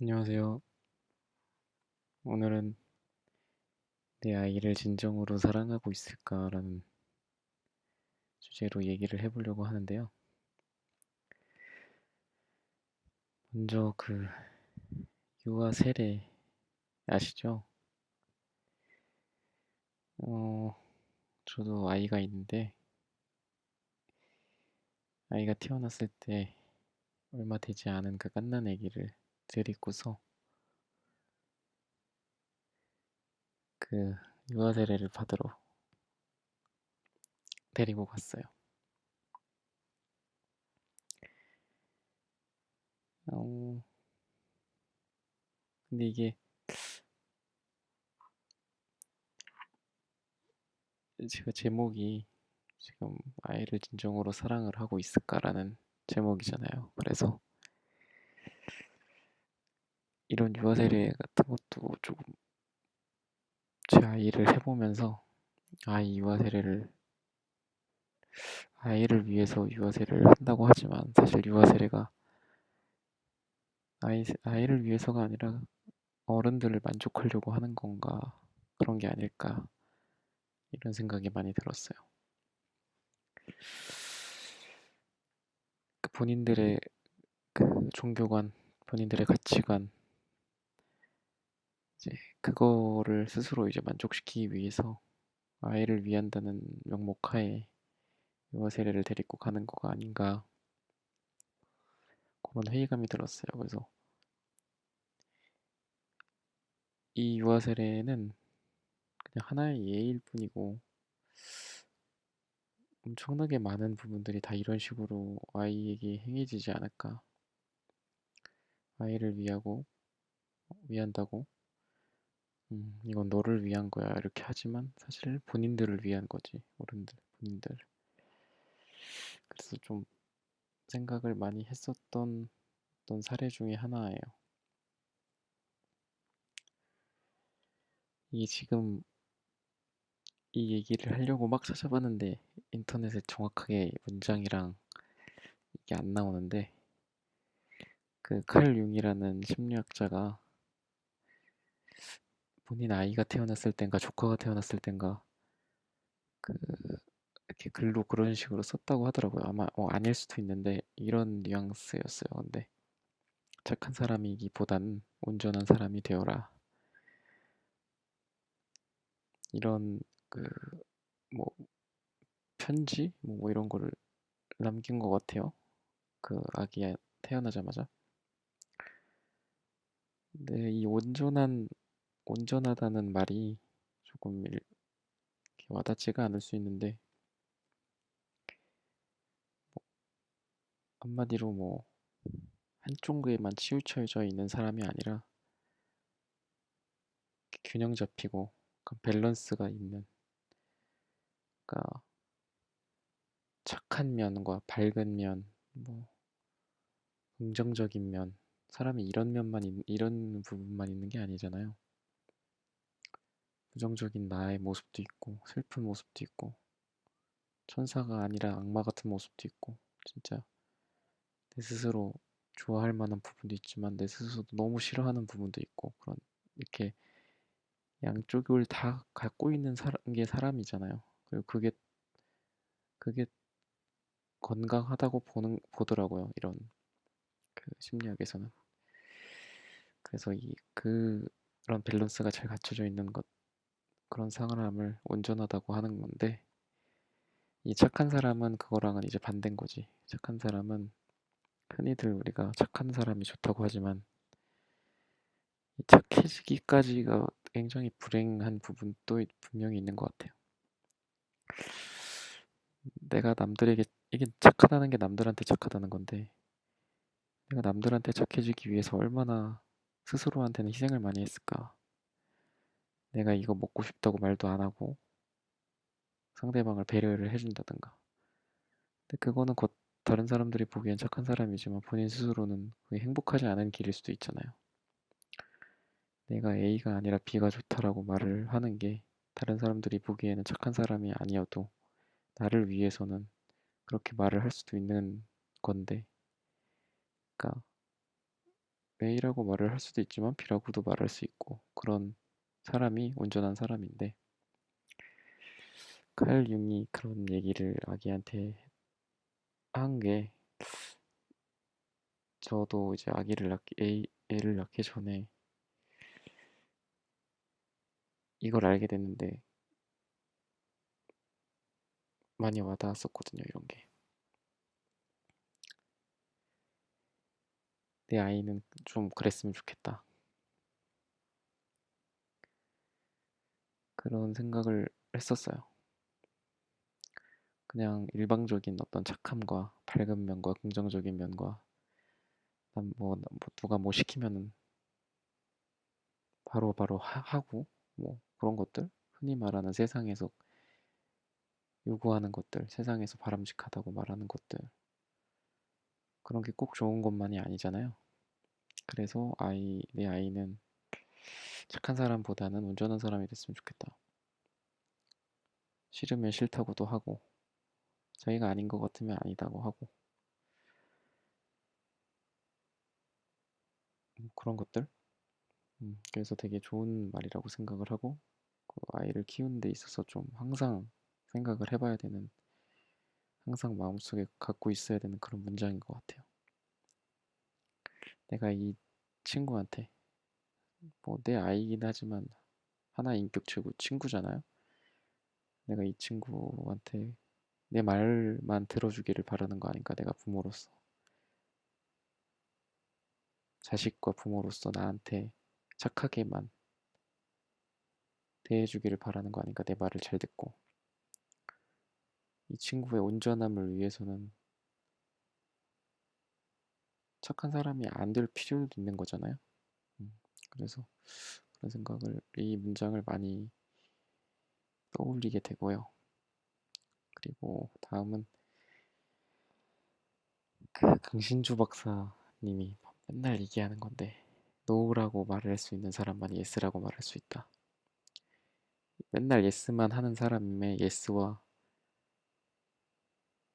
안녕하세요. 오늘은 내 아이를 진정으로 사랑하고 있을까라는 주제로 얘기를 해보려고 하는데요. 먼저 유아 세례 아시죠? 어, 저도 아이가 있는데 아이가 태어났을 때 얼마 되지 않은 그 갓난 아기를 데리고서 그 유아 세례를 받으러 데리고 갔어요. 어, 근데 이게 제가 제목이 지금 아이를 진정으로 사랑을 하고 있을까라는 제목이잖아요. 그래서 이런 유아 세례 같은 것도 조금 제 아이를 해보면서 유아 세례를 아이를 위해서 유아 세례를 한다고 하지만 사실 유아 세례가 아이를 위해서가 아니라 어른들을 만족하려고 하는 건가 그런 게 아닐까 이런 생각이 많이 들었어요. 본인들의 종교관, 본인들의 가치관 이제 그거를 스스로 이제 만족시키기 위해서 아이를 위한다는 명목하에 유아 세례를 데리고 가는 거가 아닌가 그런 회의감이 들었어요. 그래서 이 유아 세례는 그냥 하나의 예일 뿐이고 엄청나게 많은 부분들이 다 이런 식으로 아이에게 행해지지 않을까. 아이를 위한다고, 이건 너를 위한 거야. 이렇게 하지만 사실 본인들을 위한 거지. 어른들, 본인들. 그래서 좀 생각을 많이 했었던 어떤 사례 중에 하나예요. 이게 지금 이 얘기를 하려고 막 찾아봤는데 인터넷에 정확하게 문장이랑 이게 안 나오는데 그 칼 융이라는 심리학자가 본인 아이가 태어났을 땐가 조카가 태어났을 땐가 그 이렇게 글로 그런 식으로 썼다고 하더라고요. 아마 아닐 수도 있는데 이런 뉘앙스였어요. 근데 착한 사람이기보단 온전한 사람이 되어라. 이런 그 뭐 편지 뭐 이런 거를 남긴 것 같아요. 그 아기 태어나자마자. 근데 이 온전하다는 말이 조금 이렇게 와닿지가 않을 수 있는데 한마디로 뭐 한쪽에만 치우쳐져 있는 사람이 아니라 균형 잡히고 밸런스가 있는 그러니까 착한 면과 밝은 면, 뭐 긍정적인 면, 사람이 이런 부분만 있는 게 아니잖아요. 부정적인 나의 모습도 있고 슬픈 모습도 있고 천사가 아니라 악마 같은 모습도 있고 진짜 내 스스로 좋아할 만한 부분도 있지만 내 스스로도 너무 싫어하는 부분도 있고 그런 이렇게 양쪽을 다 갖고 있는 게 사람이잖아요. 그리고 그게 건강하다고 보더라고요. 이런 심리학에서는. 그래서 그런 밸런스가 잘 갖춰져 있는 것 그런 사람을 온전하다고 하는 건데 이 착한 사람은 그거랑은 이제 반대인 거지. 착한 사람은 흔히들 우리가 착한 사람이 좋다고 하지만 이 착해지기까지가 굉장히 불행한 부분도 분명히 있는 것 같아요. 내가 남들에게 이게 착하다는 게 남들한테 착하다는 건데 내가 남들한테 착해지기 위해서 얼마나 스스로한테는 희생을 많이 했을까. 내가 이거 먹고 싶다고 말도 안 하고 상대방을 배려를 해준다든가. 근데 그거는 곧 다른 사람들이 보기엔 착한 사람이지만 본인 스스로는 그게 행복하지 않은 길일 수도 있잖아요. 내가 A가 아니라 B가 좋다라고 말을 하는 게 다른 사람들이 보기에는 착한 사람이 아니어도 나를 위해서는 그렇게 말을 할 수도 있는 건데, 그러니까 A라고 말을 할 수도 있지만 B라고도 말할 수 있고 그런 사람이 운전한 사람인데 칼 융이 그런 얘기를 아기한테 한 게 저도 이제 애를 낳기 전에 이걸 알게 됐는데 많이 와닿았었거든요, 이런 게. 내 아이는 좀 그랬으면 좋겠다. 그런 생각을 했었어요. 그냥 일방적인 어떤 착함과 밝은 면과 긍정적인 면과 뭐 누가 뭐 시키면은 바로바로 하고 뭐 그런 것들 흔히 말하는 세상에서 요구하는 것들 세상에서 바람직하다고 말하는 것들 그런 게 꼭 좋은 것만이 아니잖아요. 그래서 내 아이는 착한 사람보다는 온전한 사람이 됐으면 좋겠다. 싫으면 싫다고도 하고 자기가 아닌 것 같으면 아니다고 하고 그런 것들 그래서 되게 좋은 말이라고 생각을 하고 그 아이를 키우는 데 있어서 좀 항상 생각을 해봐야 되는 항상 마음속에 갖고 있어야 되는 그런 문장인 것 같아요. 내가 이 친구한테 뭐 내 아이긴 하지만 하나의 인격체고 친구잖아요. 내가 이 친구한테 내 말만 들어주기를 바라는 거 아닌가. 내가 부모로서 자식과 부모로서 나한테 착하게만 대해주기를 바라는 거 아닌가. 내 말을 잘 듣고 이 친구의 온전함을 위해서는 착한 사람이 안 될 필요도 있는 거잖아요. 그래서 그런 생각을 이 문장을 많이 떠올리게 되고요. 그리고 다음은 그 강신주 박사님이 맨날 얘기하는 건데 노라고 말할 수 있는 사람만이 예스라고 말할 수 있다. 맨날 예스만 하는 사람의 예스와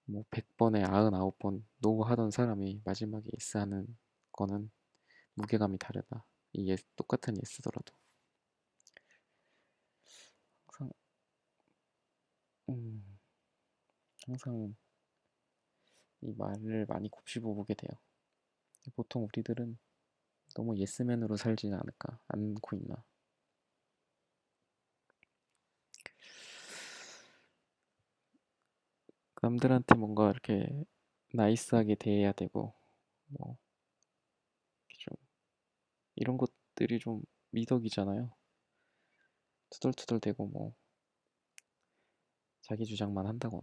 뭐 100번에 99번 노 하던 사람이 마지막에 예스 하는 거는 무게감이 다르다. 이 예스, 똑같은 예스더라도 항상 음, 항상 이 말을 많이 곱씹어 보게 돼요. 보통 우리들은 너무 예스맨으로 살지는 않을까 않고 있나. 남들한테 뭔가 이렇게 나이스하게 대해야 되고 뭐 좀 이런 것들이 좀 미덕이잖아요. 투덜투덜대고 뭐 자기 주장만 한다거나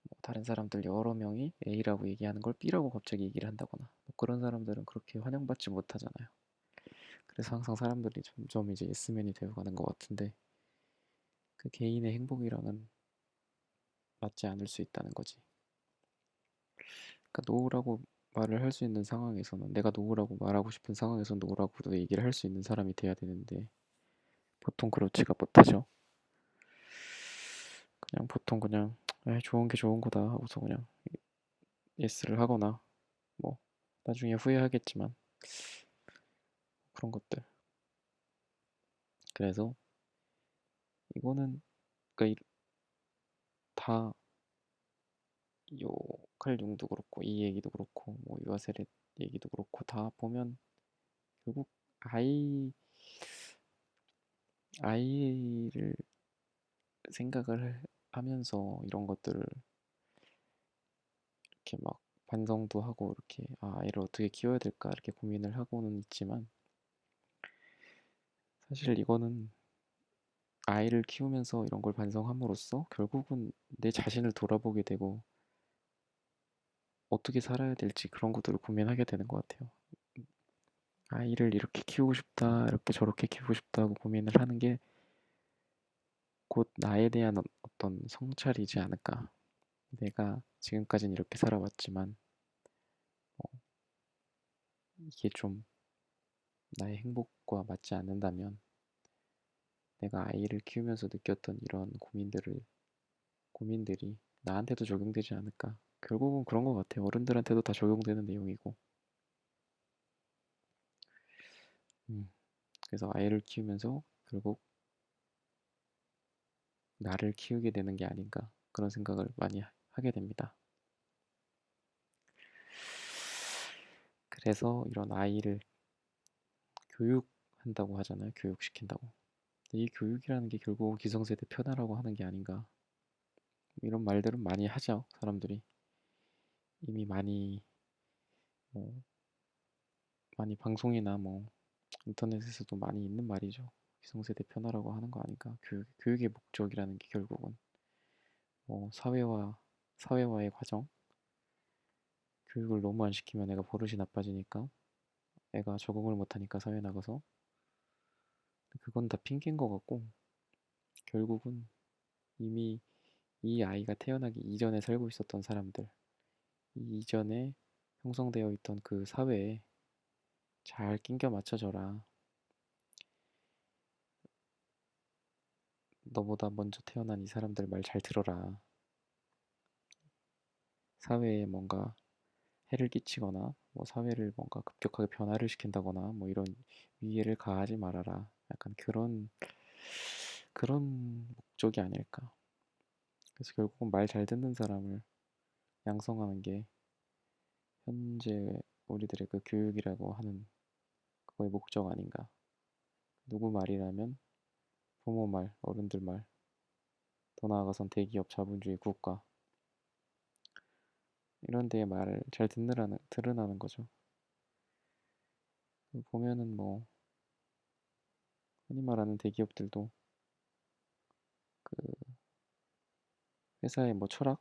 뭐 다른 사람들 여러 명이 A라고 얘기하는 걸 B라고 갑자기 얘기를 한다거나 뭐 그런 사람들은 그렇게 환영받지 못하잖아요. 그래서 항상 사람들이 점점 이제 예스맨이 되어가는 것 같은데 그 개인의 행복이랑은 맞지 않을 수 있다는 거지. 그러니까 노라고 말을 할 수 있는 상황에서는 내가 노라고 말하고 싶은 상황에서 노라고도 얘기를 할 수 있는 사람이 돼야 되는데 보통 그렇지가 못하죠. 그냥 보통 그냥 좋은 게 좋은 거다 하고서 그냥 예스를 하거나 뭐 나중에 후회하겠지만 그런 것들. 그래서 이거는 그러니까 다 칼융도 그렇고 이 얘기도 그렇고 뭐 유아세렛 얘기도 그렇고 다 보면 결국 아이 아이를 생각을 하면서 이런 것들을 이렇게 막 반성도 하고 이렇게 아이를 어떻게 키워야 될까 이렇게 고민을 하고는 있지만 사실 이거는 아이를 키우면서 이런 걸 반성함으로써 결국은 내 자신을 돌아보게 되고 어떻게 살아야 될지 그런 것들을 고민하게 되는 것 같아요. 아이를 이렇게 키우고 싶다, 이렇게 저렇게 키우고 싶다고 고민을 하는 게 곧 나에 대한 어떤 성찰이지 않을까. 내가 지금까지는 이렇게 살아왔지만 이게 좀 나의 행복과 맞지 않는다면 내가 아이를 키우면서 느꼈던 이런 고민들이 나한테도 적용되지 않을까. 결국은 그런 것 같아요. 어른들한테도 다 적용되는 내용이고. 음, 그래서 아이를 키우면서 결국 나를 키우게 되는 게 아닌가 그런 생각을 많이 하게 됩니다. 그래서 이런 아이를 교육한다고 하잖아요. 교육시킨다고. 근데 이 교육이라는 게 결국은 기성세대 편하라고 하는 게 아닌가. 이런 말들은 많이 하죠. 사람들이. 이미 뭐, 많이 방송이나 뭐 인터넷에서도 많이 있는 말이죠. 기성세대 편하라고 하는 거 아닌가. 교육의 목적이라는 게 결국은 뭐 사회와의 과정, 교육을 너무 안 시키면 애가 버릇이 나빠지니까 애가 적응을 못하니까 사회 나가서 그건 다 핑계인 것 같고 결국은 이미 이 아이가 태어나기 이전에 살고 있었던 사람들, 이 이전에 형성되어 있던 그 사회에 잘 낑겨 맞춰져라. 너보다 먼저 태어난 이 사람들 말 잘 들어라. 사회에 뭔가 해를 끼치거나 뭐 사회를 뭔가 급격하게 변화를 시킨다거나 뭐 이런 위해를 가하지 말아라. 약간 그런 목적이 아닐까. 그래서 결국은 말 잘 듣는 사람을 양성하는 게 현재 우리들의 그 교육이라고 하는 그거의 목적 아닌가. 누구 말이라면 부모 말, 어른들 말, 더 나아가선 대기업, 자본주의 국가 이런 데의 말을 잘 들으라는 거죠. 보면은 뭐 흔히 말하는 대기업들도 그 회사의 뭐 철학,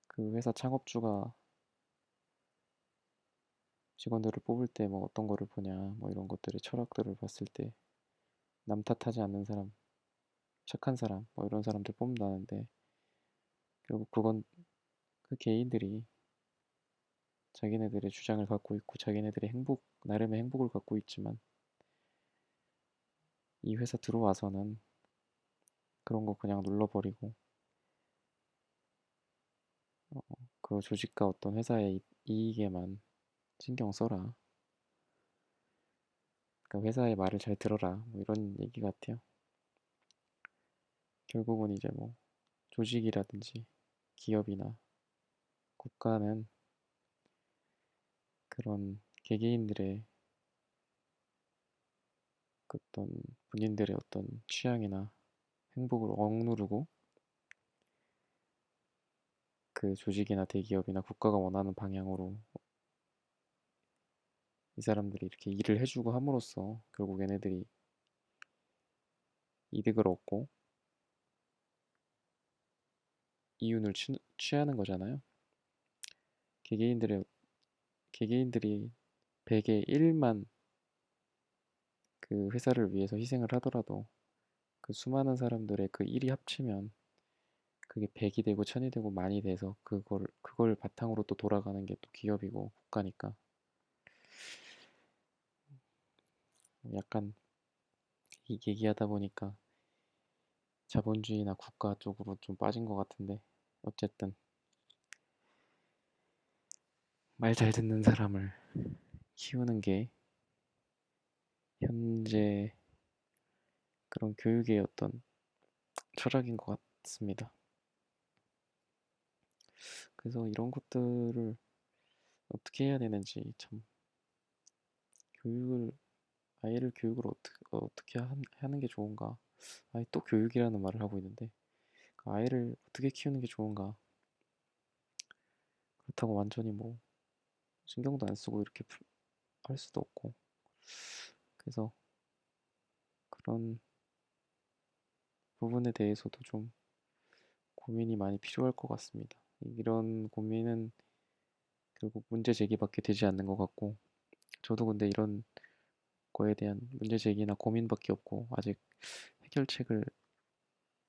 그 회사 창업주가 직원들을 뽑을 때 뭐 어떤 거를 보냐, 뭐 이런 것들의 철학들을 봤을 때 남 탓하지 않는 사람, 착한 사람, 뭐 이런 사람들 뽑는다는데 결국 그건 그 개인들이 자기네들의 주장을 갖고 있고 자기네들의 나름의 행복을 갖고 있지만 이 회사 들어와서는 그런 거 그냥 눌러버리고 어, 그 조직과 어떤 회사의 이익에만 신경 써라. 그러니까 회사의 말을 잘 들어라. 뭐 이런 얘기 같아요. 결국은 이제 뭐 조직이라든지 기업이나 국가는 그런 개개인들의 그 어떤 본인들의 어떤 취향이나 행복을 억누르고 그 조직이나 대기업이나 국가가 원하는 방향으로 이 사람들이 이렇게 일을 해주고 함으로써 결국 얘네들이 이득을 얻고 이윤을 취하는 거잖아요. 개개인들의 개개인들이 100의 1만 그 회사를 위해서 희생을 하더라도 그 수많은 사람들의 그 일이 합치면 그게 100이 되고 1000이 되고 만이 돼서 그걸 바탕으로 또 돌아가는 게 또 기업이고 국가니까 약간 이 얘기하다 보니까 자본주의나 국가 쪽으로 좀 빠진 것 같은데 어쨌든 말 잘 듣는 사람을 키우는 게 현재 그런 교육의 어떤 철학인 것 같습니다. 그래서 이런 것들을 어떻게 해야 되는지 참 교육을 아이를 교육을 어떻게 하는 게 좋은가? 아이 또 교육이라는 말을 하고 있는데 그 아이를 어떻게 키우는 게 좋은가? 그렇다고 완전히 뭐 신경도 안 쓰고 이렇게 할 수도 없고 그래서 그런 부분에 대해서도 좀 고민이 많이 필요할 것 같습니다. 이런 고민은 결국 문제 제기밖에 되지 않는 것 같고 저도 근데 이런 거에 대한 문제 제기나 고민밖에 없고 아직 해결책을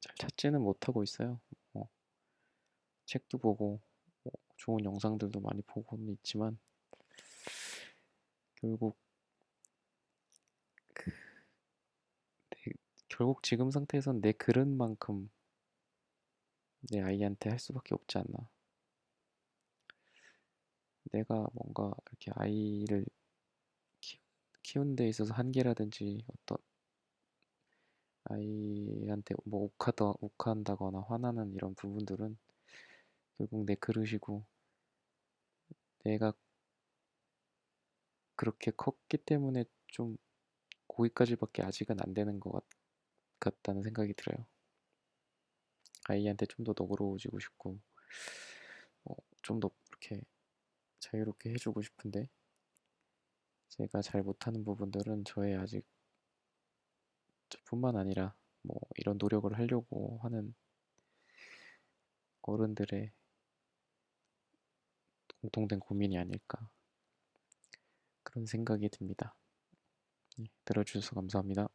잘 찾지는 못하고 있어요. 뭐 책도 보고 뭐 좋은 영상들도 많이 보고는 있지만 결국 결국 지금 상태에선 내 그릇만큼 내 아이한테 할 수밖에 없지 않나. 내가 뭔가 이렇게 아이를 키, 키우는 데 있어서 한계라든지 어떤 아이한테 뭐 욱한다거나 화나는 이런 부분들은 결국 내 그릇이고 내가 그렇게 컸기 때문에 좀 거기까지밖에 아직은 안 되는 것 같다는 생각이 들어요. 아이한테 좀 더 너그러워지고 싶고 좀 더 이렇게 자유롭게 해주고 싶은데 제가 잘 못하는 부분들은 저의 아직 저뿐만 아니라 뭐 이런 노력을 하려고 하는 어른들의 공통된 고민이 아닐까 그런 생각이 듭니다. 예, 들어주셔서 감사합니다.